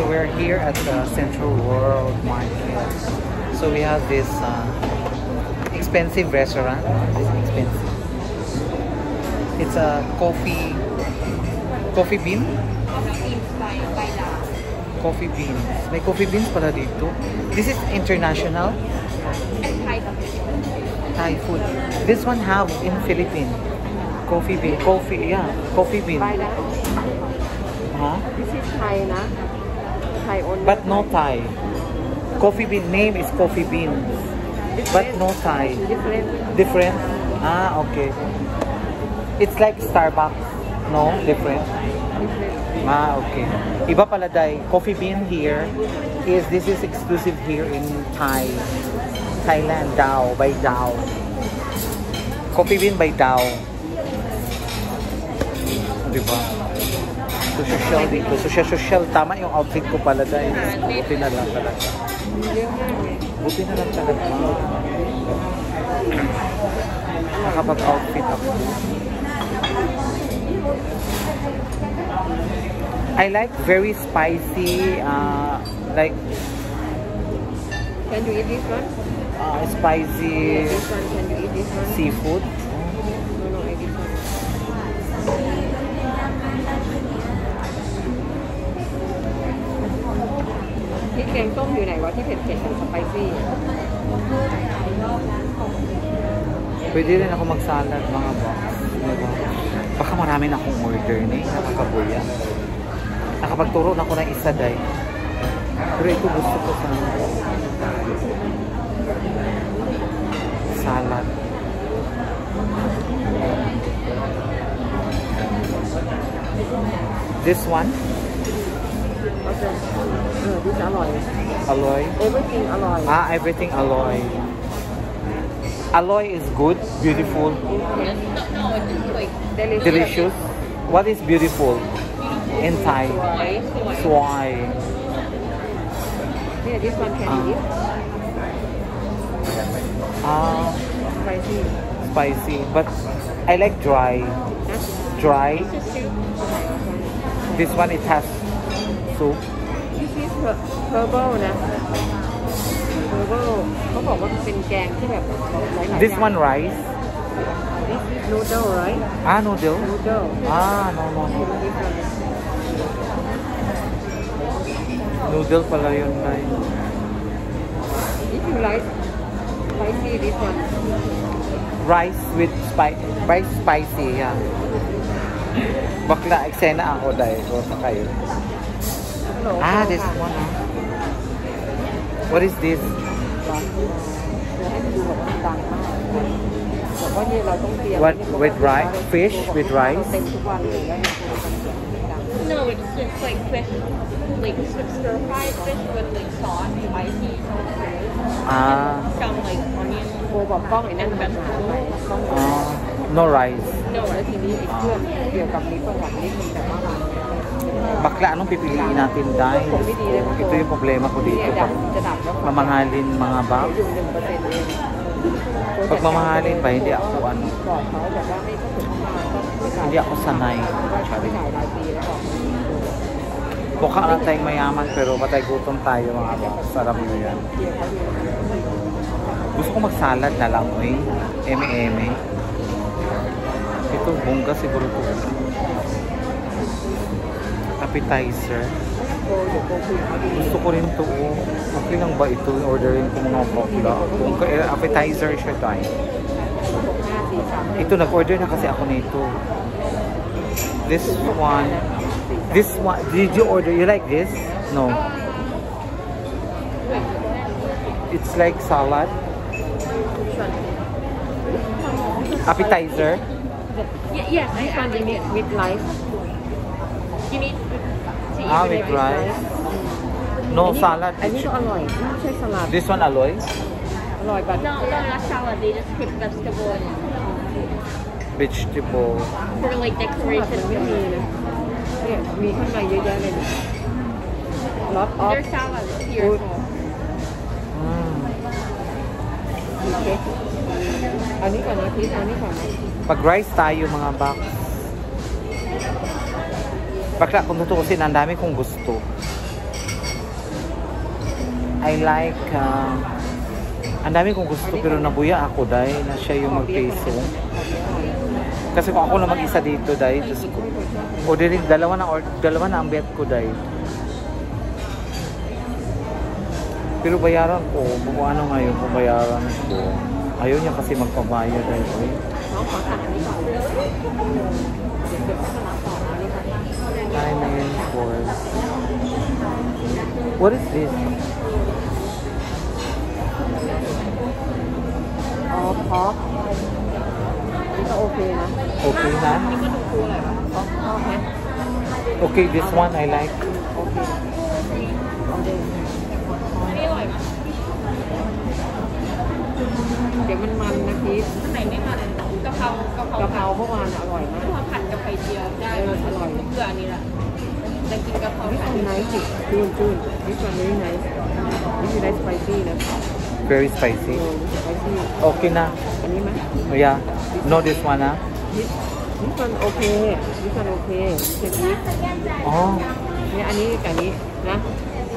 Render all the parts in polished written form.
So we're here at the Central World Market. So we have this expensive restaurant. This is expensive. It's a coffee bean? Coffee beans. May coffee beans pala dito. This is international. Thai food. This one have in Philippines. Coffee bean. Coffee bean. Huh? This is Thai, na? Thai only. But no Thai. Coffee bean name is coffee beans. But no Thai. Different? Ah, okay. It's like Starbucks. No? Different? Ah, okay. Iba pala dai. Coffee bean here this is exclusive here in Thailand. Dao. By Dao. Coffee bean by Dao. Diba? So social dito. Social. Tama yung outfit ko pala dai. Buti na lang talaga. Buti na lang talaga. Nakapag-outfit ako. I like very spicy, like. Can you eat this one? Spicy. This one, can you eat this one? Seafood. No, eat this one. Cái kem tômอยู่ไหนวะที่เผ็ดๆกับสไปซี่ Pwede rin ako magsalad mga box. Diba? Baka marami na akong order ni. Nakakabuya. Nakapagturo na ako ng isa day. Pero ito gusto ko sa salad. This one? Okay. This alloy. Alloy? Everything alloy. Everything alloy. Alloy is good, beautiful. No, it's like Delicious. What is beautiful in Thai? Swai. Yeah, this one can you eat? Spicy. Spicy, but I like dry. Dry. This one it has soup. This is herbal นะ herbal เขาบอกว่าเป็นแกงที่แบบหลายๆ This one rice. This is noodle, right? Noodle. Noodle. No. Noodle pala yun na. If you like spicy, this one. Rice with spicy, yeah. Bakla, eksena ako dahil ko sa kayo. This one. What is this? What with rice? Fish with rice? No, it's just like fish, like stir fried fish with like sauce, spicy. Some like onion. โบบอกกล้องไอ้นั่นมันหาไปกล้อง No rice. No, แล้วทีนี้ไอ้เครื่องเกี่ยวกับนี้ประวัตินี้มันแต่ว่า Bakla, anong pipiliin natin dahil? Ito yung problema ko dito. Mamahalin mga bag. Pag mamahalin ba, hindi ako hindi ako sanay. Mukha lang tayong mayaman pero patay gutom tayo mga bag. Sarap nyo yan. Gusto ko magsalad na lang, eme. Ito, bongga siguro ito. Appetizer. Gusto ko rin ito. Okay lang ba ito? Orderin ko mga bakla. Appetizer siya tayo. Ito, nag-order na kasi ako nito. This one. Did you order? You like this? No. It's like salad. Appetizer. Yes, this one you need with rice. You need to eat With rice. No salad. อันนี้ก็อร่อยไม่ใช่สลัด This one alloy? อร่อยแบบ No, not salad. They just put vegetable in. Vegetable. For like สลัด decoration. มันไม่มีนะเนี่ยมีข้างในเยอะแยะเลยล็อตออฟ There's salad here. มีเค้กอันนี้ก่อนนะพีชอันนี้ก่อนนะ Pag rice tayo mga box. Bakla, kung tutuusin, ang dami kong gusto. I like, ang dami kong gusto pero nabuya ako dahil na siya yung mag-peso. Kasi kung ako lang mag-isa dito dahil, o dinig, dalawa na ang bet ko dahil. Pero bayaran ko, kung ano ngayon, kung bayaran ko, ayaw niya kasi magpabayad dahil. Main course. What is this? Pork. Ito okay na. Okay na? Okay. Okay, this one I like. Okay.นี่อร่อยไหม เดี๋ยวมันมันนะพีท อันไหนไม่มันกะเพรากะเพราก ะเพราเมื่อวานอร่อยมาก กะเพราผัดกับไข่เจียวได้อร่อยเพื่ออันนี้แหละจะกินกะเพรา นี่ ผัด เป็นไนท์จิจูนนี่เป็นvery nice นี่คือ nice spicy นะ Very spicy. spicy Okay na. อันนี้ไหม Oh, yeah. No, this one, ah. This one okay This one okay เผ็ดนิด Oh, เนี่ยอันนี้กับอันนี้นะ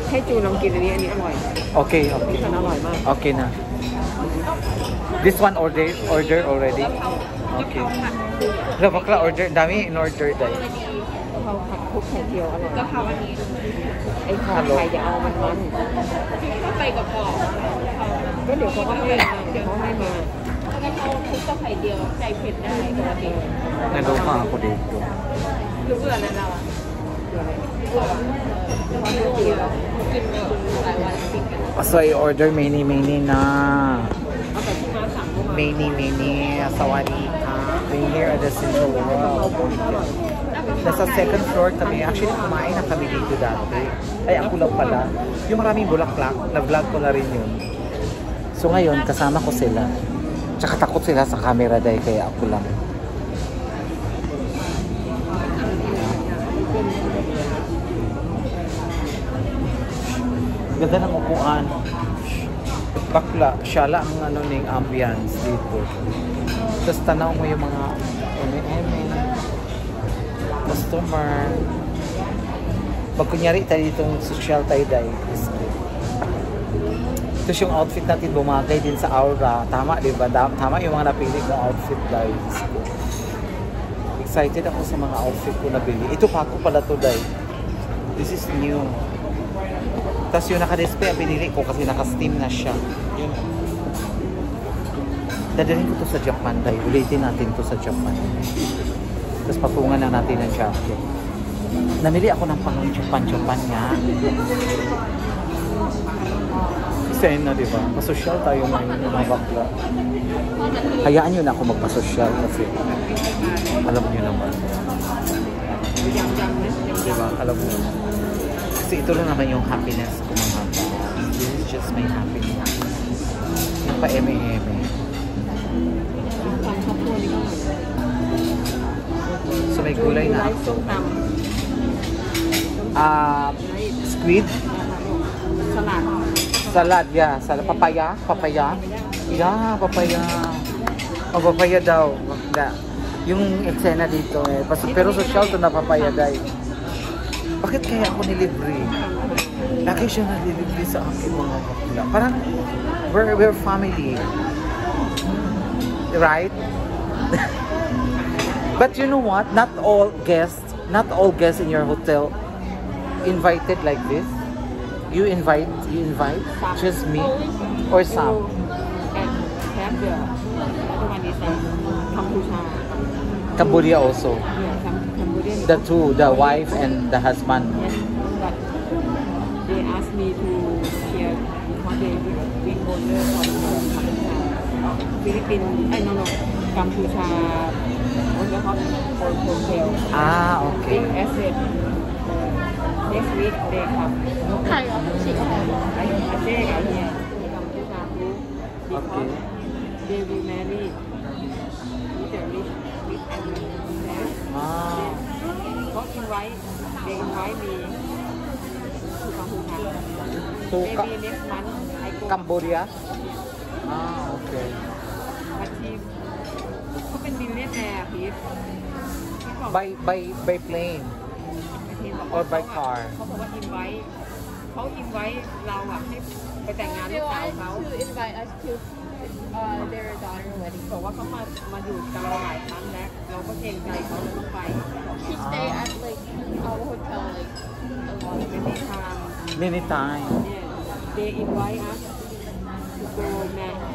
ให้จูนลองกินอันนี้อร่อย okay, This okay. one อร่อยมาก Okay na. This one order already. กะเพรา Okay. ผัด Lo bakla order dami in order dahil. จะดี กะเพราผัดคลุกไข่เจียวอร่อย กะเพราอันนี้ ไอ้หอมไข่จะเอามัน ถ้าไปกับปอก ก็เดี๋ยวเขาก็ให้มาเดี๋ยวเขาให้มา กะเพราคลุกกับไข่เจียวใจเผ็ดได้ปกติ Naloka ako dito. หรือเบื่อนั่นเราอ่ะ เดี๋ยวอะไร เบื่อไม่รู้เยอะกินแบบหลายวันติดกัน So I order many na. เอาแต่ที่มาสั่งเมื่อวาน Many. Sawadika. We're here at the Central World. Nasa second floor kami. Actually, kumain na kami dito dati. Ay, ako lang pala. Yung maraming bulaklak, na-vlog ko na rin yun. So ngayon, kasama ko sila. Tsaka takot sila sa camera dahil kaya ako lang. Ganda ng upuan. Bakla, siya lang ang ning ambience dito. Tapos tanaw mo yung mga customer. Pag kunyari tayo ditong social tie-dye. Tapos yung outfit natin bumagay din sa aura. Tama, di ba? Tama yung mga napili kong outfit, guys. Excited ako sa mga outfit ko nabili. Ito pa ako pala to, guys. This is new. Tapos yung naka-display, pinili ko kasi naka-steam na siya. Yun. Dadalhin ko to sa Japan, guys. Ulitin natin to sa Japan. Tapos patungan na natin ng jacket. Namili ako ng pang Japan nga. Isa na, di ba? Pasosyal tayo ngayon yung mga bakla. Hayaan nyo na ako magpasosyal kasi alam nyo naman. Di ba? Alam nyo naman. Kasi ito lang naman yung happiness ko mga ba. This is just my happiness. Yung pa-eme-eme. So may gulay na ako. Squid. Salad, yeah. Papaya. Yeah, papaya. Oh, papaya daw. Yung eksena dito eh. Pero social to na papaya dahil. Bakit kaya ako nilibre? Lagi siya nalilibre sa akin mga bakla. Parang we're family. Right? But you know what? Not all guests in your hotel invited like this. You invite just me or some. And have the other one is Cambodia. Cambodia also. Yeah, Cambodian. The two, the wife and the husband. Yes, but they asked me to share because they bring order from Philippines. No, Cambodia. What they call hotel. Ah, okay. Big asset. Next week they come. ไข่เอาฉีกออก I say out here. Cambodia too. Because they will marry with the rich and rich. Ah. They invite me to Cambodia. To Maybe next month I go. Cambodia? Ah, okay. But he เขาเป็นบิลเลียนแนร์พีท By plane or by car? เขาบอกว่า invite เราอะให้ ไปแต่งงานลู They กสาว wanted เขา to invite us to their daughter wedding. บอกว่าเขามาอยู่กับเราหลายครั้งแล้วเราก็เกรงใจเขาเลยต้องไป She stayed at like our hotel like a lot. เป็นในทาง Many times. เนี่ย they invite us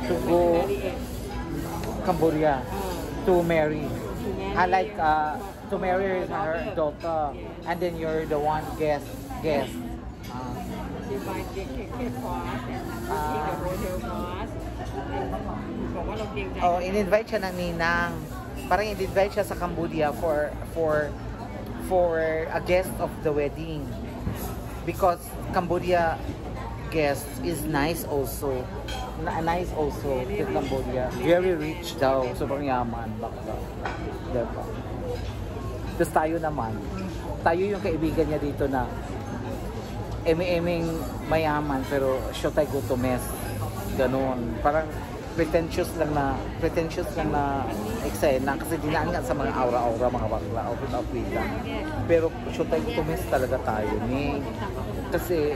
to go marry it Cambodia to marry. to marry I like to marry her daughter, and then you're the one guest. they buy ticket for us and booking the hotel for us บอกว่าเราเกรงใจ Oh, in-invite siya ng ninang. Parang in-invite siya sa Cambodia for a guest of the wedding. Because Cambodia guest is nice also. Nice also to Cambodia. Very rich daw. Sobrang yaman. Bakla. Diba? Tapos tayo naman. Tayo yung kaibigan niya dito na emi-eming mayaman pero syotay gutomes. Ganon. Parang pretentious lang na eksena kasi dinaan nga sa mga aura-aura mga bakla outfit lang. Pero syotay gutomes talaga tayo ni kasi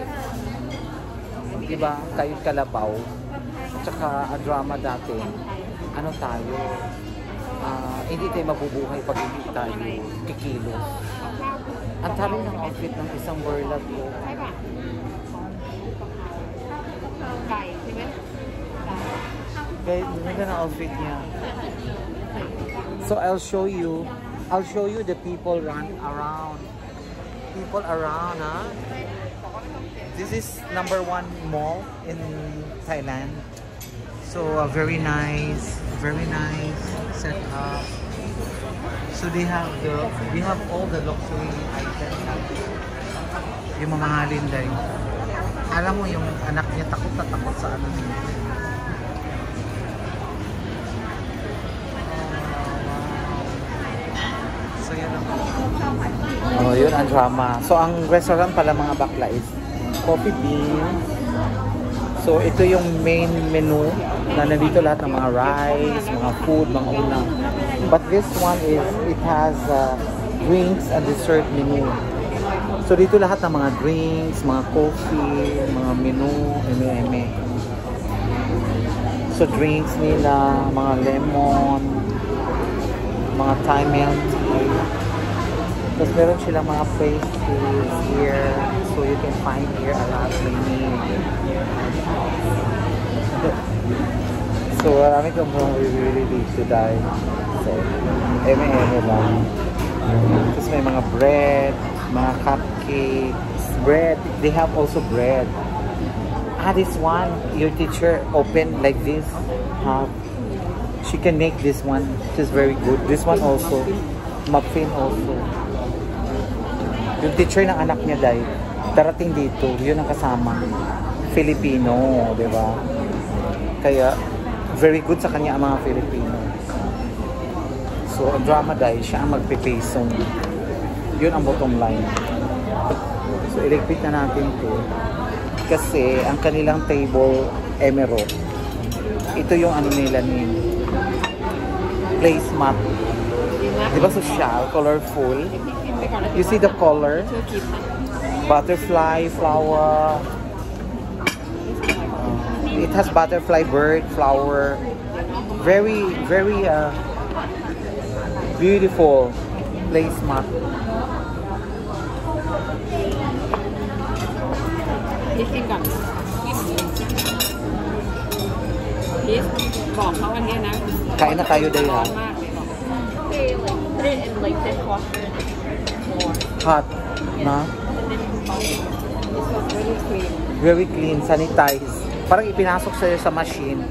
diba kayo kalabaw tsaka drama dati ano tayo hindi tayo mabubuhay pag hindi tayo kikilos. Ang tabi ng outfit ng isang warlord ko. ใช่ป่ะไก่ใช่ไหม Guys, ganda ng outfit niya. So I'll show you the people run around. People around, huh? This is #1 mall in Thailand. So very nice setup. So they have all the luxury items. Yung mamahalin dahil. Alam mo yung anak niya takot sa ano niya. So yun ang yun ang drama. So ang restaurant pala mga bakla is Coffee Bean. So ito yung main menu na nandito lahat ng mga rice, mga food, mga ulam. But this one is, it has drinks and dessert menu. So dito lahat ng mga drinks, mga coffee, mga menu, eme-eme. So drinks nila, mga lemon, mga Thai milk tea. Tapos meron silang mga pastries here. So you can find here a lot many. So marami kang really dito dahil. So, eme-eme lang. Tapos may mga bread, mga cupcakes, bread. They have also bread. This one, your teacher opened like this. She can make this one. It's very good. This one also. Muffin also. Yung teacher ng anak niya dahil darating dito, yun ang kasama. Filipino, di ba? Kaya, very good sa kanya ang mga Filipino. So, ang drama dahil siya ang magpipasong. Yun ang bottom line. So, i-repeat na natin to. Kasi, ang kanilang table, emerald. Ito yung ano nila ni placemat. Di ba social, colorful? You see the color? Butterfly, flower. It has butterfly, bird, flower. Very beautiful placemat. Kain na tayo dahil ha. They like put it in like dishwasher more. Hot. Na? This was really clean. Very clean, sanitized. Parang ipinasok sa'yo sa machine.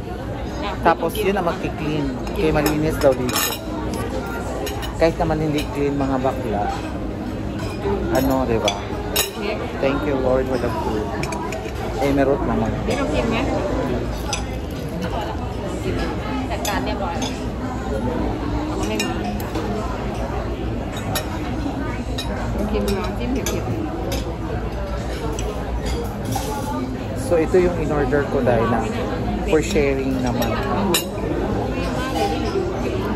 Tapos yun ang magki-clean. Kaya malinis daw dito. Kahit naman hindi clean mga bakla. Ano, di ba? Thank you Lord for the food. Emerald naman. นี่ต้องกินไหม จัดการเรียบร้อยแล้ว เอามาให้มากินน้ำจิ้มเผ็ด So ito yung in-order ko dahil na for sharing naman.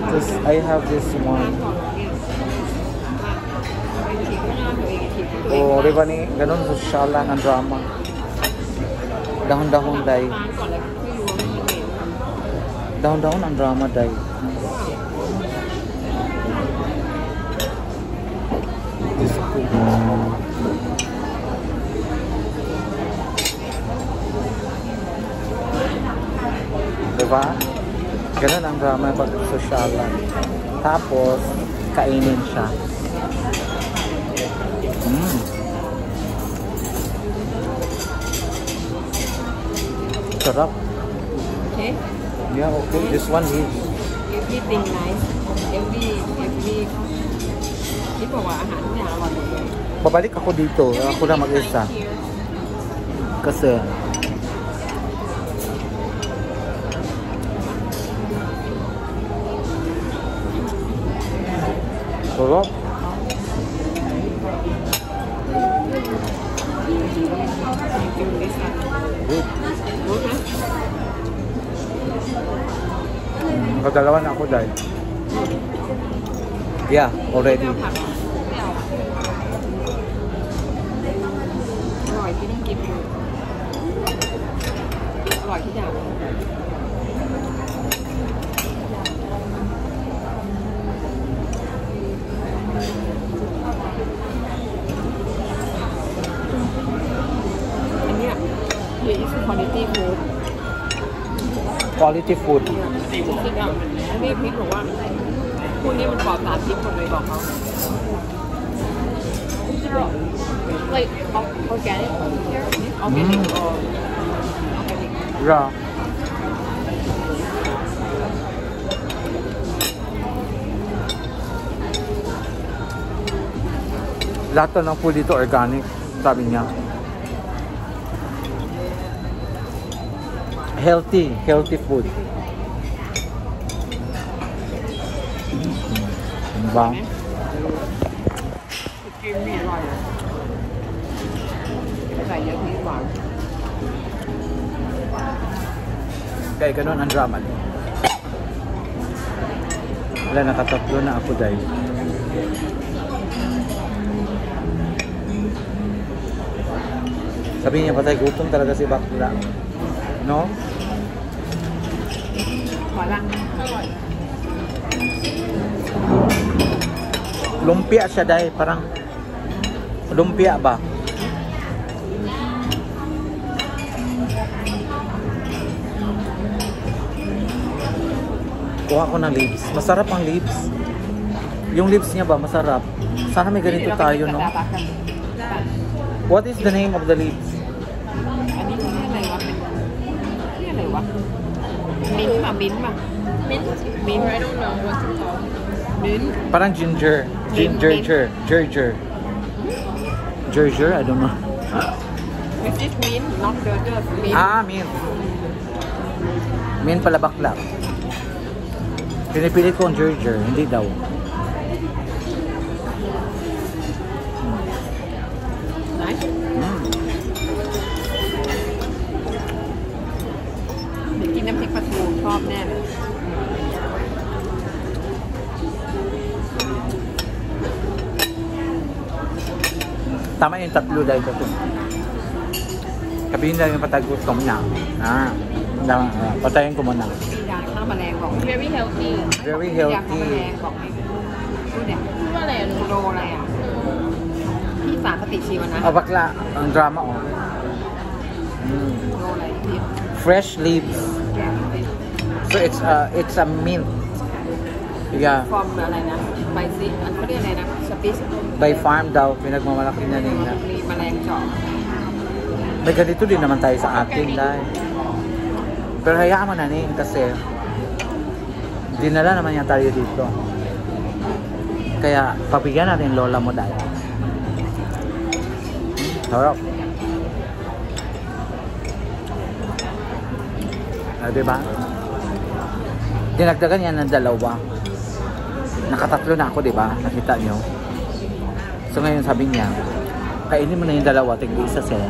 Tapos I have this one. Oh, di ba ni? Ganun social lang ang drama. Dahon-dahon, day. ร้านก่อนเลยไม่รู้ว่ามีเหม็น Dahon-dahon ang drama, day. Diyos ko. Diba? Ganun ang drama pag sosyalan. Tapos, kainin siya. Sarap. Okay? Yeah, okay. This one is. Everything nice. Every ที่บอกว่าอาหารทุกอย่างอร่อยหมดเลย Babalik ako dito. Ako na mag-isa. Kasi sarap. Good. Nakadalawa na ako dahil. Yeah, already. อร่อยที่ต้องกินอร่อยทุกอย่างอันเนี้ย here is quality food Quality food. จริงๆอ่ะนี่พีทบอกว่าพวกนี้มันปลอดสารพิษหมดเลยบอกเขา Like organic here. ออร์แกนิกออร์แกนิก Yeah. Lahat to ng food dito organic, sabi niya. Healthy food. Diba? กินไม่อร่อยใส่เยอะพีทหวาน Kaya ganun ang drama. Wala, nakatatlo na ako dahil. Sabi niya, patay gutom talaga si Bakla. No? หวานละ Lumpia siya dahil. Parang lumpia ba? Kuha ko ng lips. Masarap ang lips. Yung lips niya ba, masarap. Sana may ganito tayo, no? What is the name of the lips? อันนี้คืออะไรวะเป็นนี่อะไรวะมิ้นท์ป่ะมิ้นท์ป่ะ Mint. Mint. I don't know what's it called. Mint. Parang ginger. Ginger. I don't know. This is mint, not burger. Mint. Ah, mint. Mint pala bakla. Pinipili ko ang ginger, hindi daw. Nice.กินน้ำพริกปลาทูชอบแน่เลย Tama yung tatlo dahil ito. Sabihin lang yung patagutom niya. Patayin ko muna. ยาฆ่าแมลงบอก Very healthy. Very ยาฆ่าแมล healthy. งบอกให้พูดเนี่ย พูดว่าอะไรอ่ะ โลอะไรอ่ะพี่ฝากปฏิชีวนะ Oh, bakla. Ang drama, oh. โลอะไรพี่ Fresh leaves. So it's a mint. Yeah. ฟอร์มอะไรนะใบซีอันเขาเรียกอะไรนะสปิส By farm daw, pinagmamalaki na nila. มีแมลงเจาะ May ganito din naman tayo sa atin dahil. Pero hayaan mo na ning kasi dinala naman yan tayo dito. Kaya pabigyan natin lola mo dahil. Sarap. Diba? Dinagdagan yan ng dalawa. Nakatatlo na ako, diba? Nakita nyo? So ngayon sabi niya, kainin mo na yung dalawa, tig-isa sila.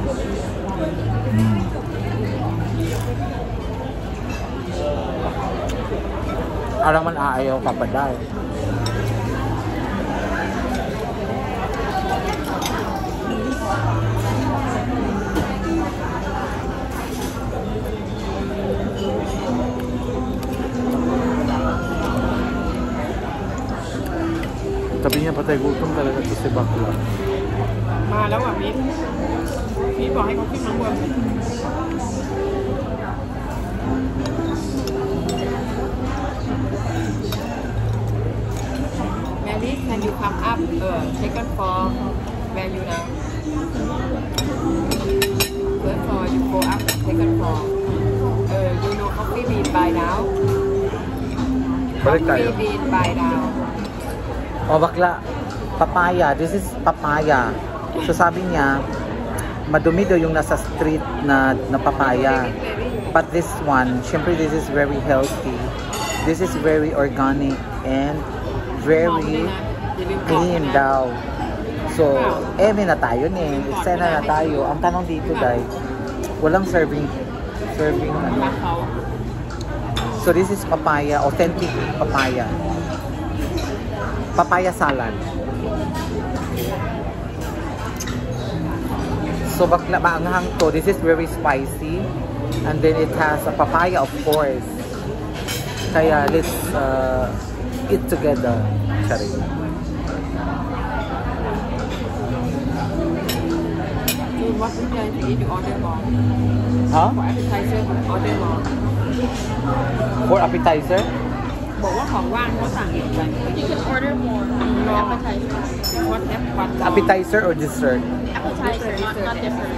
Alam man aayaw ka pa dahil. Patay gutom talaga to si bakla. มาแล้วอ่ะมิ้นพี่บอกให้เขาขึ้นมาบน Mary can you come up second floor where you now first floor you go up second floor you know coffee bean by now Balik tayo. coffee bean by now Oh, bakla. Papaya. This is papaya. So sabi niya, madumi daw yung nasa street na papaya. But this one, syempre this is very healthy. This is very organic and very clean daw. So, may na tayo ni. Sena na tayo. Ang tanong dito dahil, walang serving ano. So this is papaya, authentic papaya. Papaya salad. So bakla maanghang to. This is very spicy. And then it has a papaya, of course. Kaya let's eat together. Sorry. What would you like to eat? You order more. Huh? For appetizer, order more. For appetizer? บอกว่าของว่างเขาสั่งอีกไป You can order more appetizer. What what Appetizer or dessert? Appetizer, not different.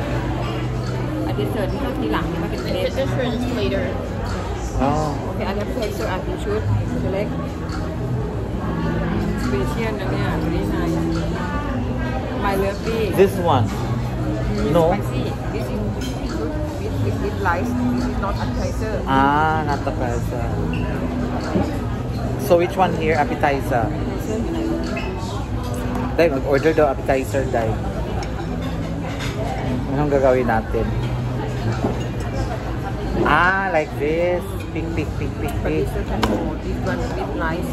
A dessert นี่คือทีหลังนี่มันเป็นเด The ส different is later. Oh. โอเคอันนี้เป็นเซอร์อาร์ติชูดเล็กสเปเชียลนะเนี่ยนี่นาย My lovely This one? No? Spicy This is with rice This is not appetizer Ah, not appetizer. So which one here? Appetizer. Dahil mag-order daw appetizer dahil. Anong gagawin natin? Ah, like this. Pick. But this is this one with rice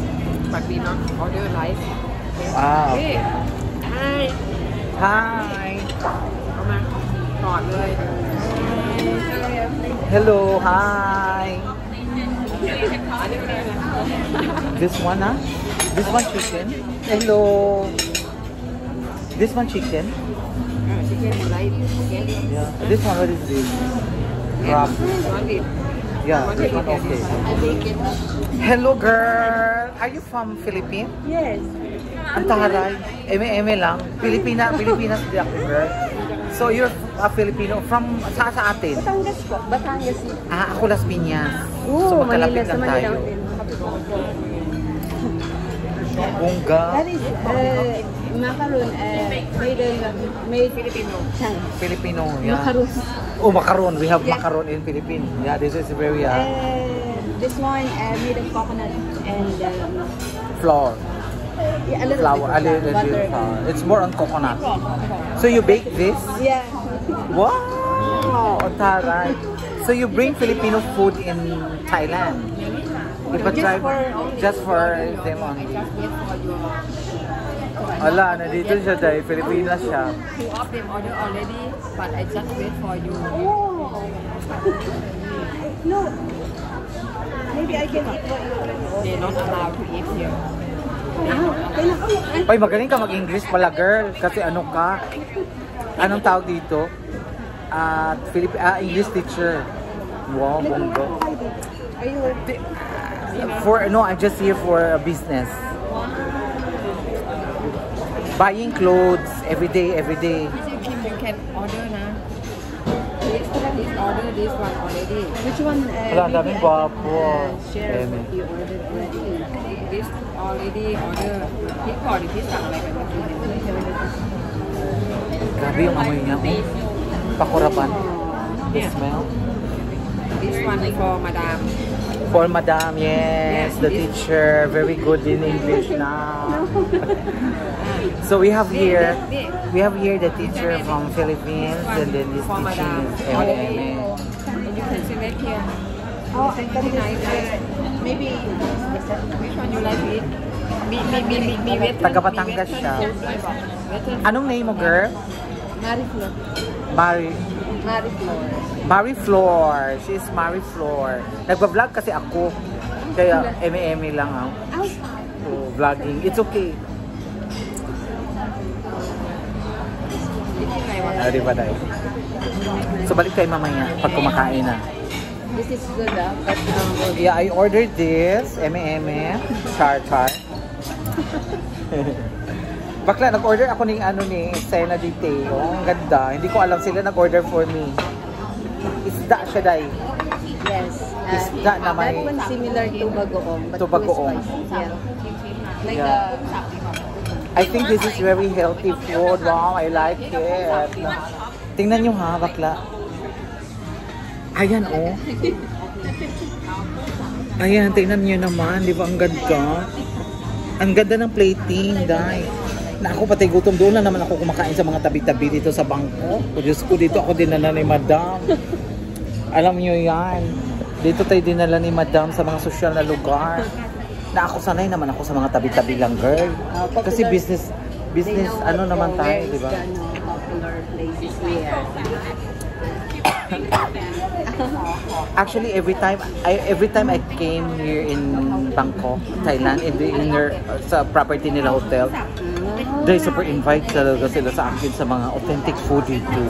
but we not order rice Ah, okay okay. Hi Hi. เอามากอดเลย Hello, hi. This one, huh? This one chicken. Hello. This one chicken. chicken rice okay Yeah. This one, what is this? Crab. Yeah, this one okay. I bake it Hello, girl. Are you from Philippines? yes Ang taray. Eme lang. Pilipinas di ako, girl. So you're a Filipino from sa atin? Batangas po Batangas Ah, ako Las Piñas. So magkalapit lang tayo. Bongga. That is macaron made Filipino Filipino, yeah. macaron. Oh, macaron. We have Yes. macaron in Philippines. Yeah, this is very This one made of coconut and flour. yeah, a little Flour, a bit of little butter. bit. It's more on coconut. So you bake this? Yeah. Wow! Ang taray. So you bring Filipino food in Thailand? Just for them only. Ala, nandito siya dahil Pilipinas siya. two of them order already but I just wait for you No. Maybe I can eat what you already they not allowed to eat here ordered. Ay, magaling ka mag-English pala, girl. Kasi ano ka? Anong tawag dito? English teacher. Wow, bongga. Are you working? No, I'm just here for a business. Buying clothes every day. Kim you can order na this order this one already Which one? Wala, daming gwapo. Share Eme. what you ordered already. this already order พี่ขอดิพี่สั่งอะไรกันเมื่อกี้ Grabe yung amoy niya. Pakurapan. The smell. this one for madam For Madam, yes, the Yes. teacher, very good in English now. So we have here the teacher from Philippines, and then this for madam teaching is already Eme. you can select here Oh, I thought this maybe which one you like to eat me western Taga Batangas siya. Anong name mo, girl? Mariflor. Marie Flor. She is Marie Flor. Nagpa-vlog kasi ako. Kaya eme lang ako. So, vlogging. It's okay. Di ba dahil? So balik tayo mamaya pag kumakain na. This is good, but Yeah, I ordered this. Eme-eme. Char-char. Bakla, nag-order ako ng ano ni Sena de Teo. Ang ganda. Hindi ko alam sila nag-order for me. Isda siya, Day. yes. Isda na may... That one similar to bagoong, but To bagoong. too spicy. Yeah. Like Yeah. I think this is very healthy food. Wow, I like it. Tingnan nyo ha, bakla. Ayan, oh. Ayan, tingnan nyo naman. Di ba ang ganda? Ang ganda ng plating, Day. Na ako pati gutom, doon lang naman ako kumakain sa mga tabi-tabi dito sa bangko. O Diyos ko, dito ako dinala ni Madam. Alam nyo yan. Dito tayo dinala ni Madam sa mga social na lugar. Na ako sanay naman ako sa mga tabi-tabi lang, girl. Kasi business ano naman tayo, di ba? Popular places where. Actually, every time I came here in Bangkok, Thailand, in their sa property nila hotel, they super invite talaga sila sa akin sa mga authentic food dito.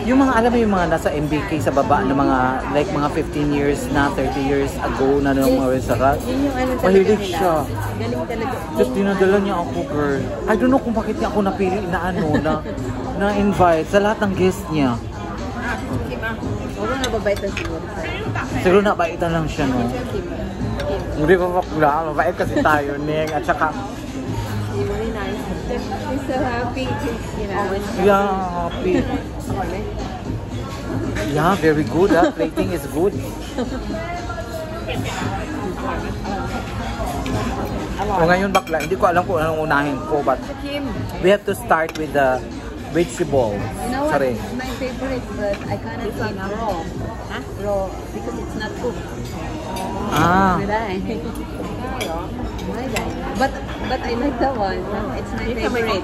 Yung mga, alam mo yung mga nasa MBK sa baba na mga, like mga 15 years na, 30 years ago na ng mga restaurant. Yun yung ano talaga Mahilig nila. siya. Galing talaga. Just dinadala niya ako, girl. I don't know kung bakit niya ako napili na ano, na invite sa lahat ng guest niya. Siguro nababait na siguro. Siguro nabaitan lang siya, no? Hindi pa bakla, mabait kasi tayo, Ning. At saka, Really nice. He's so happy. You know. yeah, happy. Yeah, very good. Plating is good. So ngayon bakla, hindi ko alam kung anong unahin ko, but Kim, we have to start with the vegetable. you know what? Sorry. It's my favorite, but I cannot eat raw. Huh? Raw, because it's not cooked. Ah, But I like that one. It's my favorite.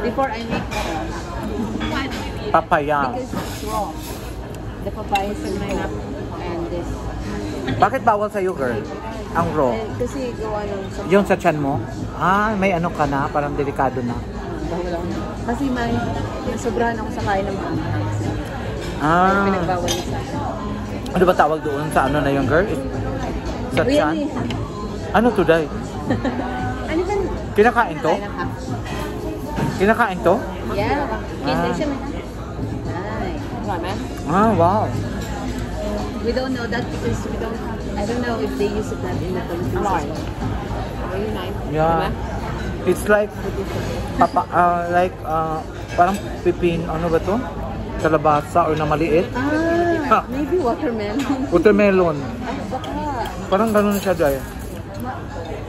Before I make papaya. because it's raw. The papaya is enough and this. Bakit bawal sa'yo, girl? Ang raw. Kasi gawa ng Yung sa tiyan mo? Ah, may ano ka na? Parang delikado na. bawal ako. Kasi may sobrahan ako sa kain ng mga Ah, pinagbawal niya sa akin. ano ba tawag doon sa ano na yung girl? Sa tiyan? Ano today? Ano ba? Kinakain to? Kinakain to? Yeah. Hindi siya may. Ah, wow. We don't know that because we don't. I don't know if they use it that in the Philippines. Very nice. Yeah. It's like parang pipin, ano ba to? Kalabasa or na maliit. Ah, maybe watermelon. Watermelon. Baka Parang ganun siya, Jay.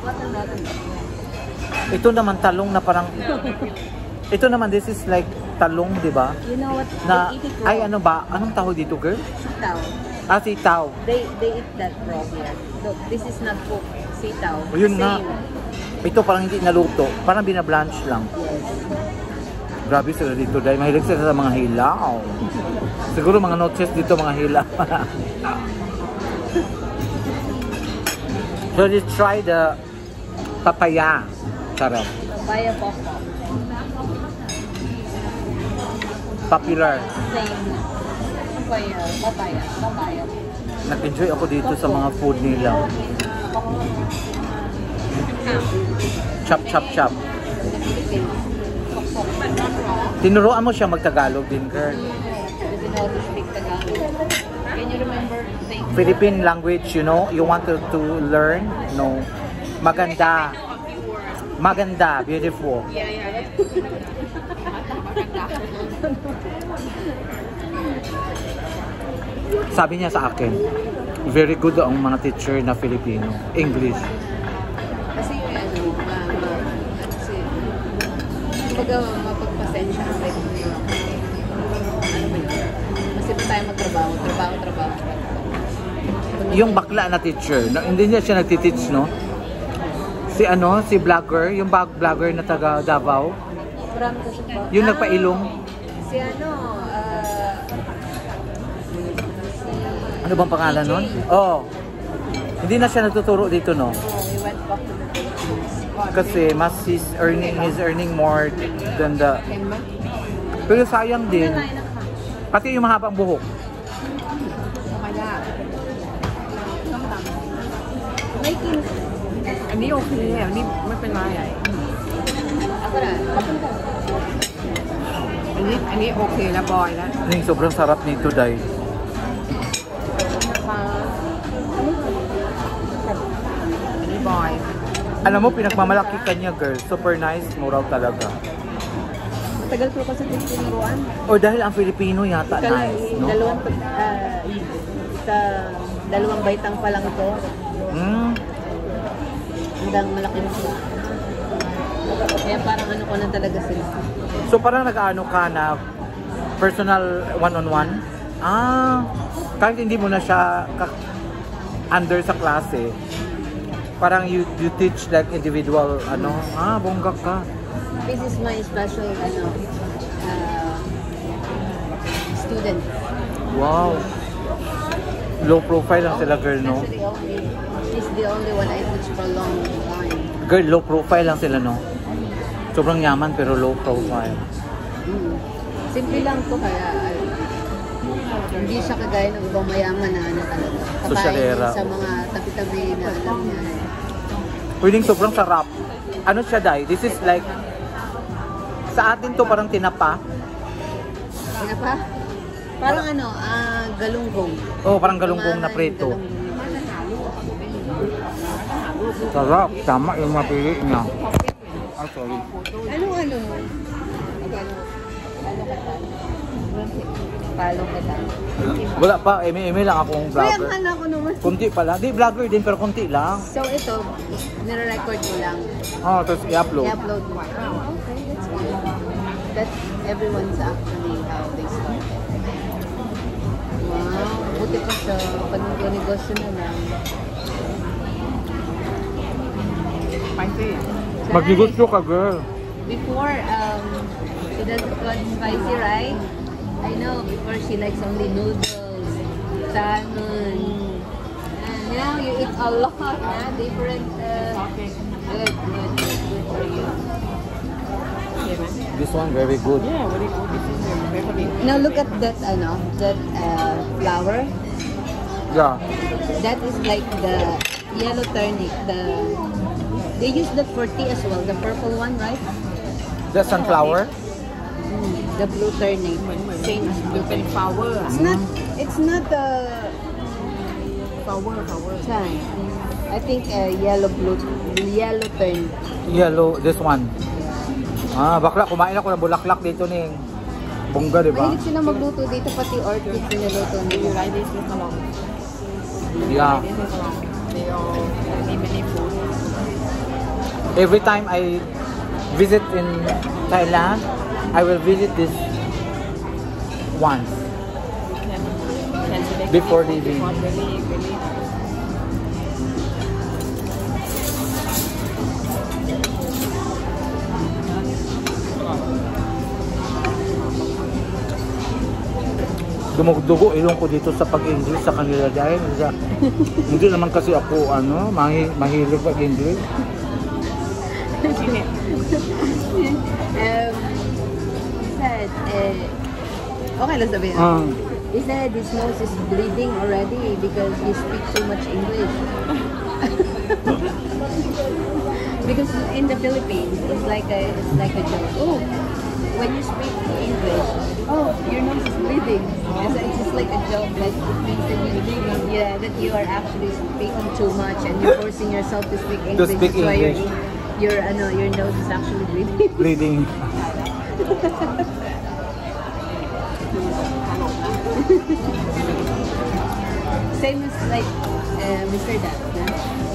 watermelon. Ito naman talong na parang ito naman, this is like talong, di ba? You know what? Na, They eat it raw. ay ano ba? Anong tawag dito, girl? Sitaw. Ah, sitaw. They eat that raw here. Look, this is not cooked. Sitaw. O, yun Same. nga. Ito parang hindi naluto. Parang binablanch lang. Grabe sila dito dahil mahilig sila sa mga hilaw. Siguro mga noches dito, mga hilaw. So let's try the papaya. Sarap. Papaya boko. Popular. Same. Papaya. Nag-enjoy ako dito sa mga food nila. Chop, chop, chop. Tinuruan mo siya mag-Tagalog din, girl. Does it know to speak Tagalog? Can you remember things? Philippine language, you know, you want to learn? No. Maganda. Maganda, beautiful. Sabi niya sa akin, very good ang mga teacher na Filipino. English. Kasi kasi kumbaga mapagpasensya ang like kasi pa tayo magtrabaho. Yung bakla na teacher, no, hindi niya siya nagtiteach, no? Si vlogger, yung vlogger na taga Davao, Marami kasi pa. yung nagpailong, Si ano bang pangalan nun? Oh, hindi na siya natuturo dito, no? we went back to the Philippines. Kasi mas he's earning more than the Emma? Pero sayang din. Pati yung mahabang buhok. Kaya, Making. อันนี้โอเคอันนี้ไม่เป็นไรอันนี้โอเคแล้วบอยแล้ว Ning, sobrang sarap nito, Day. อันนี้บอย Alam mo, pinagmamalaki ka niya, girl. Super nice mo raw talaga. Matagal ko kasi tinuruan. O dahil ang Filipino yata nice, no? Dalawang baitang pa lang ito. Hanggang malaki na sila. Kaya parang ano ko na talaga sila. So parang nag-ano ka na personal one-on-one? Kahit hindi mo na siya under sa klase, parang you teach like individual, bongga ka. This is my special, student. Wow. Low profile lang sila, girl, no? She's the only one I teach for a long time. Girl, low profile lang sila, no? Sobrang yaman pero low profile. Simple lang to kaya hindi siya kagaya ng ibang mayaman na talaga. Sosyalera. Sa mga tabi-tabi na alam niya. Pwedeng sobrang sarap. Ano siya, Day? This is like, sa atin to parang tinapa. Tinapa? Parang galunggong. Oh, parang galunggong na preto. Sarap. Tama yung mapili niya. Sorry. Ano? Palong kita. Wala pa. Eme lang akong Kaya vlogger. ang ako naman. Kunti pala. Di, vlogger din pero kunti lang. So ito, nire-record ko lang. Tapos i-upload. I-upload mo. Okay, that's good. That's everyone's actually how they started. Wow, buti pa siya. Pag negosyo na lang. spicy Magnegosyo ka, girl. Before, she doesn't want spicy, right? I know, before she likes only noodles, salmon. And now you eat a lot, different. Good for you. This one very good. yeah very good this is your favorite Now look at that, flour. Yeah. That is like the yellow turnip. They use that for tea as well, the purple one, right? The sunflower. The blue turnip. same as gluten flour It's not flour I think yellow turnip. Yellow, this one. Bakla, kumain ako ng bulaklak dito ni Bongga, di ba? Mahilig sila magluto dito, pati orchids niluto you nila. like this with along Yeah. this is along they all many food Every time I visit in Thailand, I will visit this once. Before leaving. Dumugdugo ilong ko dito sa pag-English sa kanila dahil hindi naman kasi ako mahilig pag-English. He said, okay lang sabihin. He said his nose is bleeding already because he speaks so much English. Because in the Philippines, it's like a joke. Oh, when you speak English, oh, your nose is bleeding. It's just like a joke. Like it means that you are actually speaking too much and you're forcing yourself to speak English. speak That's why English. your nose is actually bleeding. Bleeding. Same as like Mr. Dan.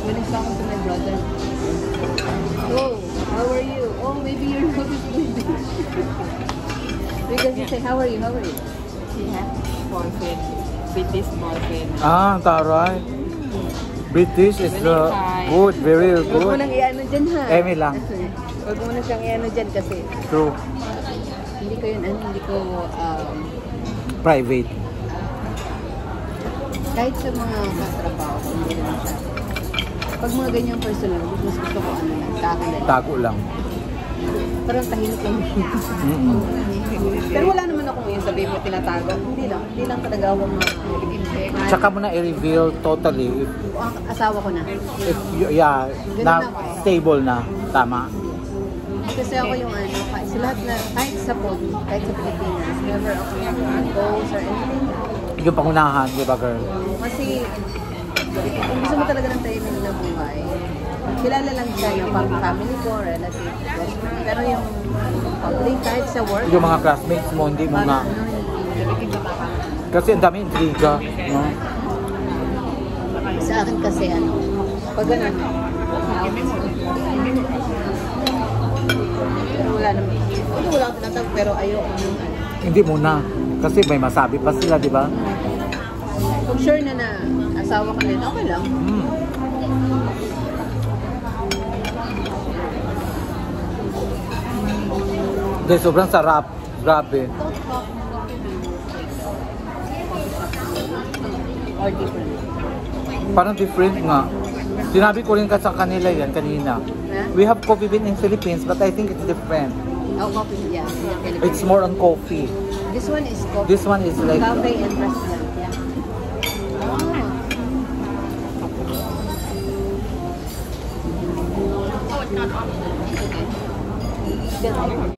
When he's talking to my brother, oh, how are you? Oh, maybe your nose is bleeding. Because he say, how are you? How are you? she has boyfriend British boyfriend Taray. British is good, very Huwag mo good. nang i-ano dyan, ha? Eme lang. Huwag mo na siyang i-ano dyan kasi True. hindi ko yun, hindi ko, Private. kahit sa mga katrabaho, hindi naman siya. Pag mga ganyang personal, mas gusto ko ano lang, sa akin lang. Tago lang. Parang tahimik lang. Pero wala naman ako ngayon sabihin mo tinatago. Hindi lang talaga ako Tsaka mo na i-reveal totally. Ang asawa ko na. If yeah, Ganun na na ako. stable na. Tama. Kasi ako yung ano, sa lahat na, kahit sa pod, kahit sa Pilipinas, never ako goals or anything. Yung pangunahan, di ba girl? Kasi, kung gusto mo talaga ng tahimik na buhay, kilala lang siya ng family ko, relative, best friend. Pero yung public, kahit sa work, Yung mga classmates mo, hindi mo na. Kasi ang dami intriga. No? Sa akin kasi ano, pag ganun, pero wala naman. Wala akong tinatag, pero ayoko nung ano. Hindi muna. Kasi may masabi pa sila, di ba? Kung sure na asawa ko din, okay lang. Dahil sobrang sarap. Grabe. Or different. Parang different nga. Sinabi ko rin ka sa kanila yan kanina. Huh? We have Coffee Bean in Philippines, but I think it's different. Oh, coffee, yeah. It's more on coffee. This one is coffee. This one is like... Cafe and restaurant, yeah. Oh, it's not on. Still